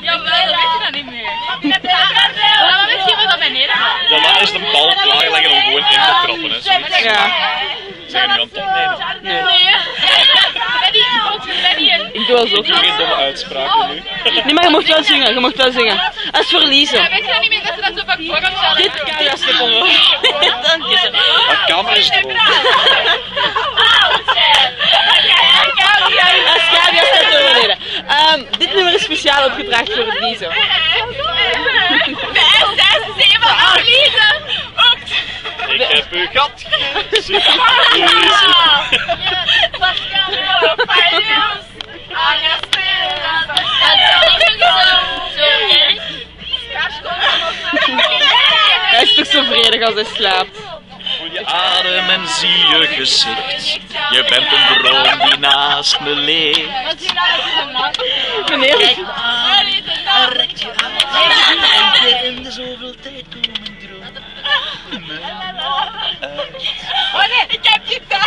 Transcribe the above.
Jawel, dat weet je dan niet meer. Maar misschien was dat bij Nederland. Daarna is de bal klaar leggen om gewoon in te trappen. Hè. Ja. Zijn jullie aan het opnemen? Nee. Ik doe alsof. Geen domme uitspraken nu. Nee, maar je mocht wel zingen. Je mocht wel zingen. Als verliezen. Weet je dan niet meer dat ze dat zo vaak voor gaan stellen? Dit kan je stoppen. Dank je. De camera is erop. Ascadia staat overleden. Dit nummer is speciaal opgedragen voor het Lize. 5, 6, 7, 8, Lize! Ik heb u gat gezien. Hij is toch zo vredig als hij slaapt. Voel je adem en zie je gezicht. Je bent een droom die naast me leeft. Meneer. Rekt je aan. En in de zoveel tijd komen dromen. Oh nee, ik heb gitaar!